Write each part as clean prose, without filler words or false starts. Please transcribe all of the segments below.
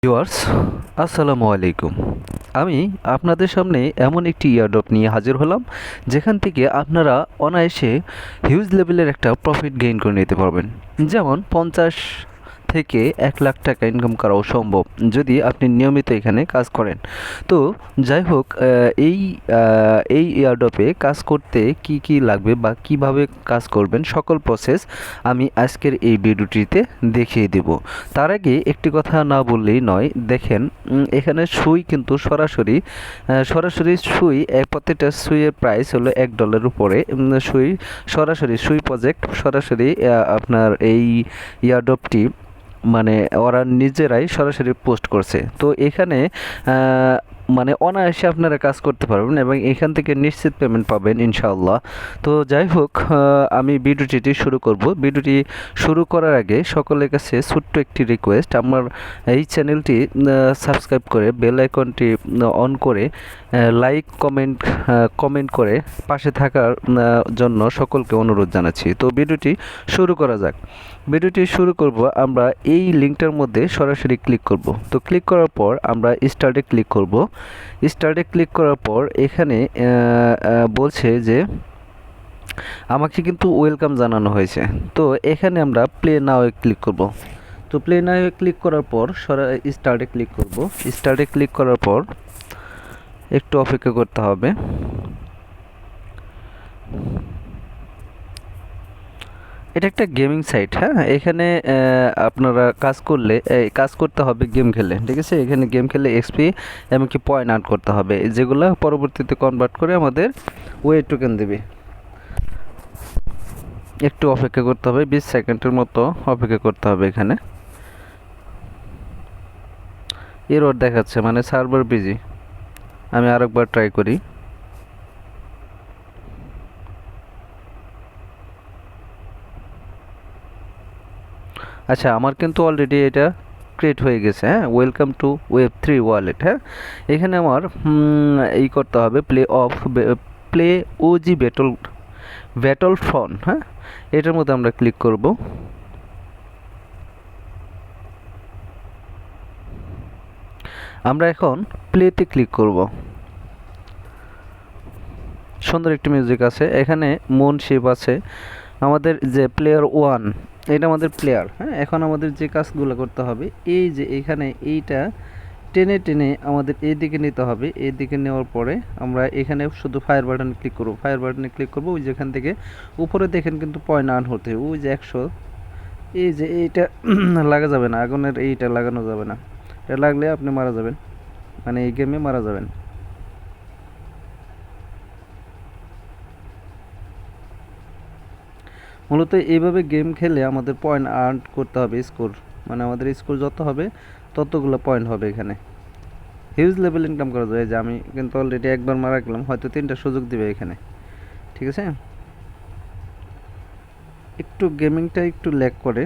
Viewers, আসসালামু আলাইকুম। আমি আপনাদের সামনে এমন একটি ইয়ারড্রপ নিয়ে হাজির হলাম যেখান থেকে আপনারা অনায়াসে হিউজ লেভেলের একটা প্রফিট গেইন করে নিতে পারবেন। যেমন 50 থেকে 1 লাখ টাকা ইনকাম করাও সম্ভব যদি আপনি নিয়মিত এখানে কাজ করেন। তো যাই হোক, এই ইয়ারড্রপে কাজ করতে কি কি লাগবে বা কিভাবে কাজ করবেন সকল প্রসেস আমি আজকের এই ভিডিওটিতে দেখিয়ে দেব। তার আগে একটি কথা না বললেই নয়, দেখেন এখানে সুই কিন্তু সরাসরি সুই, প্রত্যেকটা সুইয়ের প্রাইস হলো $1 উপরে। সুই সরাসরি সুই প্রজেক্ট সরাসরি আপনার এই ইয়ারড্রপটি মানে ওরা নিজেরাই সরাসরি পোস্ট করছে। তো এখানে মানে অনায়াসে আপনারা কাজ করতে পারবেন এবং এখান থেকে নিশ্চিত পেমেন্ট পাবেন ইনশাআল্লাহ। তো যাই হোক, আমি ভিডিওটি শুরু করব। ভিডিওটি শুরু করার আগে সকলের কাছে ছোট্ট একটি রিকোয়েস্ট, আমার এই চ্যানেলটি সাবস্ক্রাইব করে বেল আইকনটি অন করে লাইক কমেন্ট করে পাশে থাকার জন্য সকলকে অনুরোধ জানাচ্ছি। তো ভিডিওটি শুরু করা যাক। ভিডিওটি শুরু করব আমরা এই লিঙ্কটার মধ্যে সরাসরি ক্লিক করব। তো ক্লিক করার পর আমরা স্টার্টে ক্লিক করব। স্টার্টে ক্লিক করার পর এখানে বলছে যে আমাকে কিন্তু ওয়েলকাম জানানো হয়েছে। তো এখানে আমরা প্লে নাও ক্লিক করব। তো প্লে নাও ক্লিক করার পর স্টার্টে ক্লিক করব। স্টার্টে ক্লিক করার পর একটু অপেক্ষা করতে হবে। এটা একটা গেমিং সাইট, হ্যাঁ। এখানে আপনারা কাজ করতে হবে গেম খেলে, ঠিক আছে। এখানে গেম খেলে এক্সপি এমনকি পয়েন্ট আর্ন করতে হবে, যেগুলো পরবর্তীতে কনভার্ট করে আমাদের ওয়ে টোকেন দেবে। একটু অপেক্ষা করতে হবে, 20 সেকেন্ডের মতো অপেক্ষা করতে হবে। এখানে এরর দেখাচ্ছে, মানে সার্ভার বিজি। আমি আরেকবার ট্রাই করি। আচ্ছা, আমার কিন্তু অলরেডি এটা ক্রিয়েট হয়ে গেছে, হ্যাঁ। ওয়েলকাম টু ওয়েব3 ওয়ালেট, হ্যাঁ। এখানে আমার এই করতে হবে প্লে ওজি ব্যাটল ফ্রন, হ্যাঁ। এটার মধ্যে আমরা ক্লিক করব। আমরা এখন প্লেতে ক্লিক করব। সুন্দর একটি মিউজিক আছে, এখানে মুন শেপ আছে। আমাদের যে প্লেয়ার 1, এটা আমাদের প্লেয়ার, হ্যাঁ। এখন আমাদের যে কাজগুলো করতে হবে, এই যে এখানে এইটা টেনে টেনে আমাদের এই দিকে নিতে হবে। এই দিকে নেওয়ার পরে আমরা এখানে শুধু ফায়ার বাটনে ক্লিক করব। ফায়ার বাটনে ক্লিক করব, ওই যেখান থেকে উপরে দেখেন কিন্তু পয়েন্ট আর্ন হতে, ওই যে 100। এই যে এইটা লাগা যাবে না, আগুনের এইটা লাগানো যাবে না। এটা লাগলে আপনি মারা যাবেন, মানে এই গেমে মারা যাবেন। মূলত এইভাবে গেম খেলে আমাদের পয়েন্ট আর্ন করতে হবে, স্কোর, মানে আমাদের স্কোর যত হবে ততগুলো পয়েন্ট হবে। এখানে হিউজ লেভেল ইনকাম করা যায়। যে আমি কিন্তু অলরেডি একবার মারা গেলাম, হয়তো 3টা সুযোগ দিবে এখানে, ঠিক আছে। একটু গেমিংটা একটু ল্যাগ করে,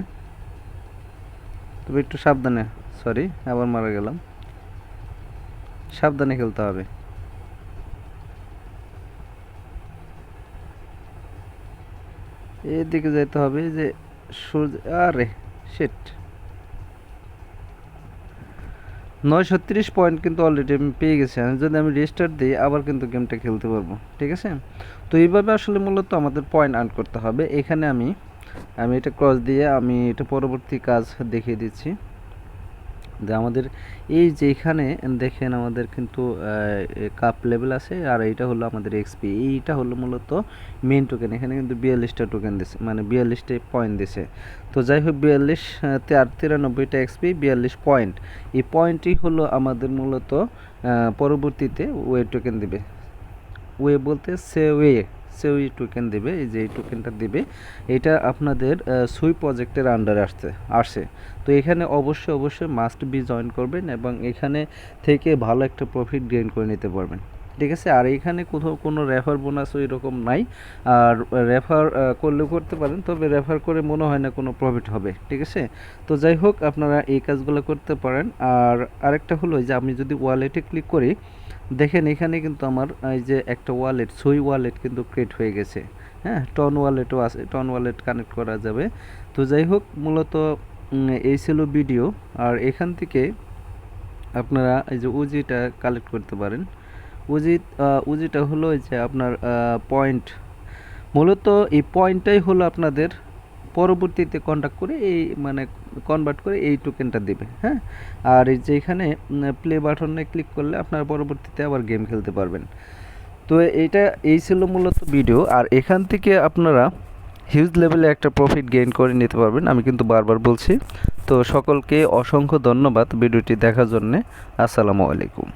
তবে একটু সাবধানে, সরি আবার মারা গেলাম, সাবধানে খেলতে হবে। এদিকে যেতে হবে, যে সূর্য, আরে শিট, 930 পয়েন্ট কিন্তু অলরেডি আমি পেয়ে গেছি। যদি আমি রেস্টার্ট দিই আবার কিন্তু গেমটা খেলতে পারবো, ঠিক আছে। তো এইভাবে আসলে মূলত আমাদের পয়েন্ট আর্ন করতে হবে। এখানে আমি এটা ক্রস দিয়ে আমি এটা পরবর্তী কাজ দেখিয়ে দিচ্ছি। যে আমাদের এই যে এখানে দেখেন আমাদের কিন্তু কাপ লেভেল আছে, আর এইটা হলো আমাদের এক্সপি। এইটা হলো মূলত মেন টোকেন। এখানে কিন্তু 42টা টোকেন দিছে, মানে 42টা পয়েন্ট দিছে। তো যাই হোক, 42 আর 93টা এক্সপি, 42 পয়েন্ট। এই পয়েন্টই হলো আমাদের মূলত পরবর্তীতে ওয়ে টোকেন দিবে। ওয়ে বলতে সেওই টোকেন দেবে। এই যে এই টোকেনটা দেবে, এটা আপনাদের সুই প্রজেক্টের আন্ডারে আসে। তো এখানে অবশ্যই মাস্ট বি জয়েন করবেন এবং এখানে থেকে ভালো একটা প্রফিট গেইন করে নিতে পারবেন, ঠিক আছে। আর এখানে কোথাও কোনো রেফার বোনাস ওই রকম নাই। আর রেফার করলেও করতে পারেন, তবে রেফার করে মনে হয় না কোনো প্রফিট হবে, ঠিক আছে। তো যাই হোক, আপনারা এই কাজগুলো করতে পারেন। আর আরেকটা হলো যে আমি যদি ওয়ালেটে ক্লিক করি, দেখেন এখানে কিন্তু আমার এই যে একটা ওয়ালেট, সুই ওয়ালেট কিন্তু ক্রিয়েট হয়ে গেছে, হ্যাঁ। টন ওয়ালেটও আছে, টন ওয়ালেট কানেক্ট করা যাবে। তো যাই হোক, মূলত এই ছিল ভিডিও। আর এখান থেকে আপনারা এই যে উজিটা কালেক্ট করতে পারেন। উজি উজিটা হলো এই যে আপনার পয়েন্ট, মূলত এই পয়েন্টটাই হলো আপনাদের পরবর্তীতে কন্ট্যাক্ট করে এই মানে কনভার্ট করে এই টোকেনটা দেবে, হ্যাঁ। আর এই যে এখানে প্লে বাটনে ক্লিক করলে আপনারা পরবর্তীতে আবার গেম খেলতে পারবেন। তো এই ছিল মূলত ভিডিও, আর এখান থেকে আপনারা হিউজ লেভেলে একটা প্রফিট গেইন করে নিতে পারবেন, আমি কিন্তু বারবার বলছি। তো সকলকে অসংখ্য ধন্যবাদ ভিডিওটি দেখার জন্যে। আসসালামু আলাইকুম।